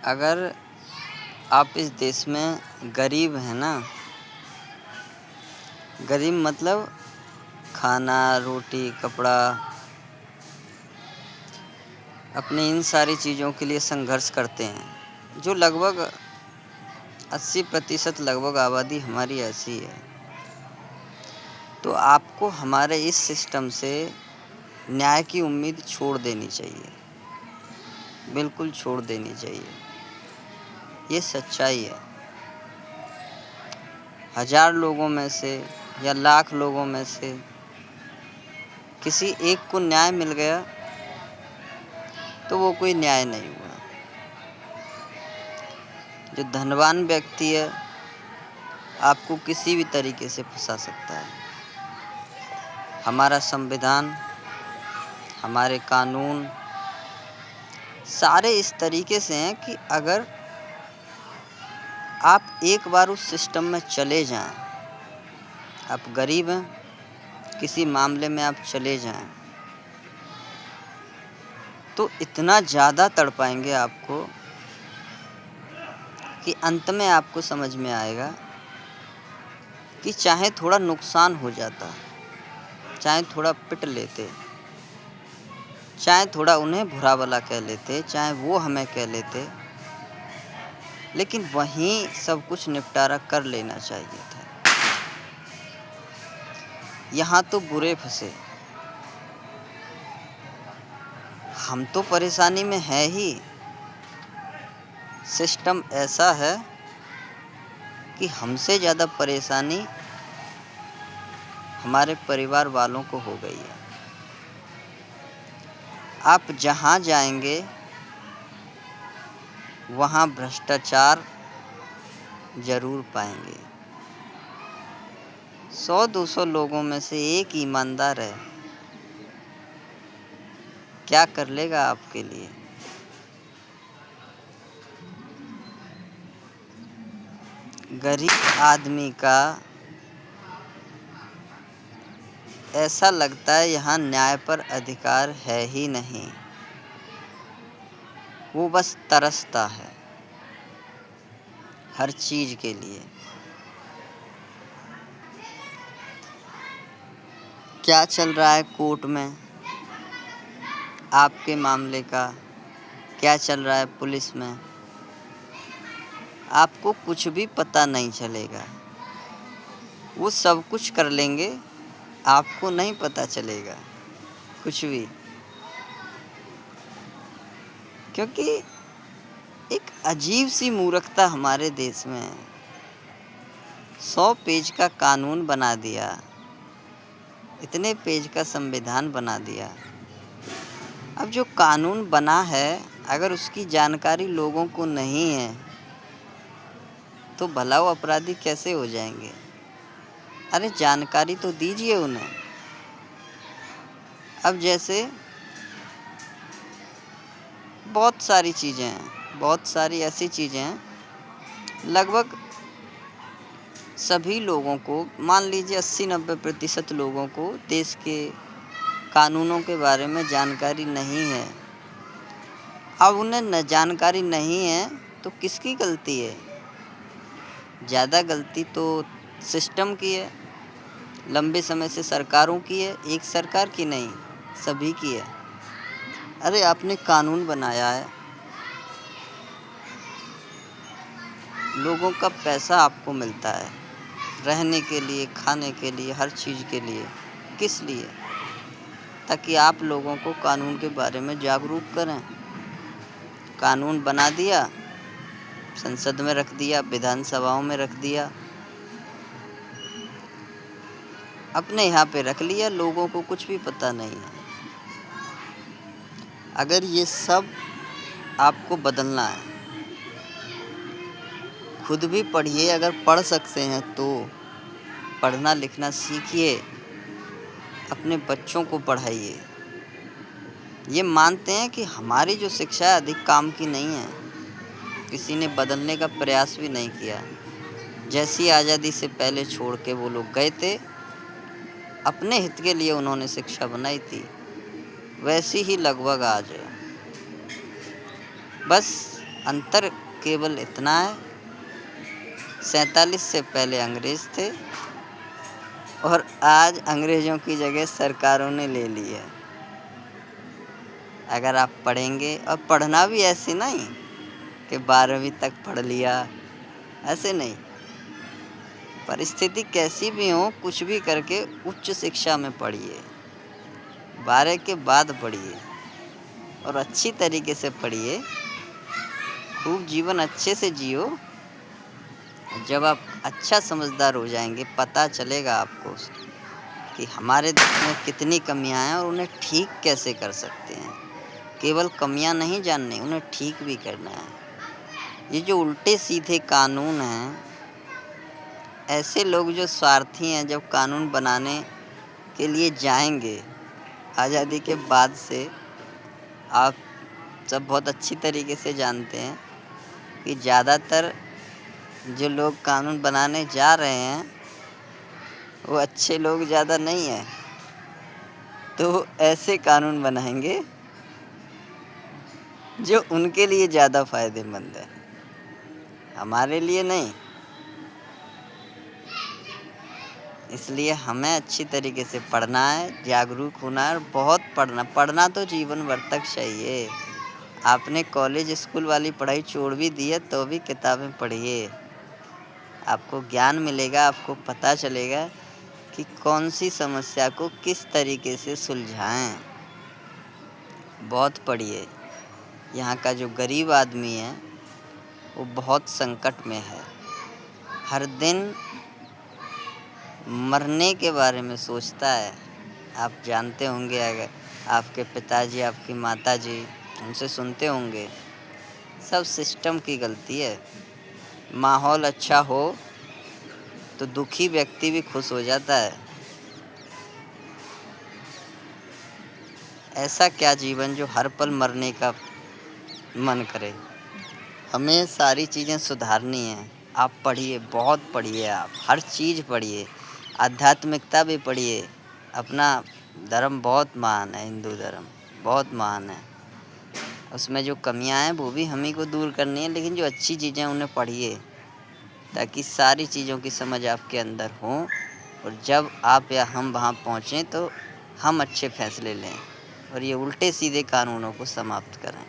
अगर आप इस देश में गरीब हैं ना, गरीब मतलब खाना, रोटी, कपड़ा, अपनी इन सारी चीज़ों के लिए संघर्ष करते हैं, जो लगभग 80% लगभग आबादी हमारी ऐसी है। तो आपको हमारे इस सिस्टम से न्याय की उम्मीद छोड़ देनी चाहिए, बिल्कुल छोड़ देनी चाहिए। ये सच्चाई है। 1000 लोगों में से या लाख लोगों में से किसी एक को न्याय मिल गया तो वो कोई न्याय नहीं हुआ। जो धनवान व्यक्ति है आपको किसी भी तरीके से फंसा सकता है। हमारा संविधान, हमारे कानून सारे इस तरीके से हैं कि अगर आप एक बार उस सिस्टम में चले जाएं, आप गरीब हैं, किसी मामले में आप चले जाएं, तो इतना ज़्यादा तड़पाएंगे आपको कि अंत में आपको समझ में आएगा कि चाहे थोड़ा नुकसान हो जाता, चाहे थोड़ा पिट लेते, चाहे थोड़ा उन्हें बुरा भला कह लेते, चाहे वो हमें कह लेते, लेकिन वहीं सब कुछ निपटारा कर लेना चाहिए था। यहाँ तो बुरे फंसे, हम तो परेशानी में है ही। सिस्टम ऐसा है कि हमसे ज़्यादा परेशानी हमारे परिवार वालों को हो गई है। आप जहाँ जाएंगे वहाँ भ्रष्टाचार ज़रूर पाएंगे। 100-200 लोगों में से एक ईमानदार है, क्या कर लेगा आपके लिए? गरीब आदमी का ऐसा लगता है यहाँ न्याय पर अधिकार है ही नहीं, वो बस तरसता है हर चीज़ के लिए। क्या चल रहा है कोर्ट में आपके मामले का, क्या चल रहा है पुलिस में, आपको कुछ भी पता नहीं चलेगा। वो सब कुछ कर लेंगे, आपको नहीं पता चलेगा कुछ भी, क्योंकि एक अजीब सी मूर्खता हमारे देश में है। 100 पेज का कानून बना दिया, इतने पेज का संविधान बना दिया। अब जो कानून बना है अगर उसकी जानकारी लोगों को नहीं है तो भला वो अपराधी कैसे हो जाएंगे? अरे जानकारी तो दीजिए उन्हें। अब जैसे बहुत सारी चीज़ें हैं, बहुत सारी ऐसी चीज़ें हैं, लगभग सभी लोगों को, मान लीजिए 80-90% लोगों को देश के कानूनों के बारे में जानकारी नहीं है। अब उन्हें जानकारी नहीं है तो किसकी गलती है? ज़्यादा गलती तो सिस्टम की है, लंबे समय से सरकारों की है, एक सरकार की नहीं, सभी की है। अरे आपने कानून बनाया है, लोगों का पैसा आपको मिलता है रहने के लिए, खाने के लिए, हर चीज़ के लिए। किस लिए? ताकि आप लोगों को कानून के बारे में जागरूक करें। कानून बना दिया, संसद में रख दिया, विधानसभाओं में रख दिया, अपने यहाँ पे रख लिया, लोगों को कुछ भी पता नहीं है। अगर ये सब आपको बदलना है, खुद भी पढ़िए, अगर पढ़ सकते हैं तो पढ़ना लिखना सीखिए, अपने बच्चों को पढ़ाइए। ये मानते हैं कि हमारी जो शिक्षा है अधिक काम की नहीं है, किसी ने बदलने का प्रयास भी नहीं किया। जैसी आज़ादी से पहले छोड़ के वो लोग गए थे, अपने हित के लिए उन्होंने शिक्षा बनाई थी, वैसी ही लगभग आज है। बस अंतर केवल इतना है, 47 से पहले अंग्रेज थे और आज अंग्रेज़ों की जगह सरकारों ने ले ली है। अगर आप पढ़ेंगे, और पढ़ना भी ऐसे नहीं कि 12वीं तक पढ़ लिया, ऐसे नहीं। परिस्थिति कैसी भी हो, कुछ भी करके उच्च शिक्षा में पढ़िए, 12 के बाद पढ़िए और अच्छी तरीके से पढ़िए, खूब जीवन अच्छे से जियो। जब आप अच्छा समझदार हो जाएंगे, पता चलेगा आपको कि हमारे देश में कितनी कमियां हैं और उन्हें ठीक कैसे कर सकते हैं। केवल कमियां नहीं जाननी, उन्हें ठीक भी करना है। ये जो उल्टे सीधे कानून हैं, ऐसे लोग जो स्वार्थी हैं, जब कानून बनाने के लिए जाएंगे, आज़ादी के बाद से आप सब बहुत अच्छी तरीके से जानते हैं कि ज़्यादातर जो लोग कानून बनाने जा रहे हैं वो अच्छे लोग ज़्यादा नहीं हैं। तो ऐसे कानून बनाएंगे जो उनके लिए ज़्यादा फ़ायदेमंद है, हमारे लिए नहीं। इसलिए हमें अच्छी तरीके से पढ़ना है, जागरूक होना है और बहुत पढ़ना तो जीवन भर तक चाहिए। आपने कॉलेज स्कूल वाली पढ़ाई छोड़ भी दी है तो भी किताबें पढ़िए, आपको ज्ञान मिलेगा, आपको पता चलेगा कि कौन सी समस्या को किस तरीके से सुलझाएं। बहुत पढ़िए। यहाँ का जो गरीब आदमी है वो बहुत संकट में है, हर दिन मरने के बारे में सोचता है। आप जानते होंगे, अगर आपके पिताजी, आपकी माताजी, उनसे सुनते होंगे, सब सिस्टम की गलती है। माहौल अच्छा हो तो दुखी व्यक्ति भी खुश हो जाता है। ऐसा क्या जीवन जो हर पल मरने का मन करे। हमें सारी चीज़ें सुधारनी हैं। आप पढ़िए, बहुत पढ़िए, आप हर चीज़ पढ़िए, आध्यात्मिकता भी पढ़िए। अपना धर्म बहुत महान है, हिंदू धर्म बहुत महान है। उसमें जो कमियां हैं वो भी हम ही को दूर करनी है, लेकिन जो अच्छी चीज़ें हैं उन्हें पढ़िए, ताकि सारी चीज़ों की समझ आपके अंदर हो और जब आप या हम वहाँ पहुँचें तो हम अच्छे फैसले लें और ये उल्टे सीधे कानूनों को समाप्त करें।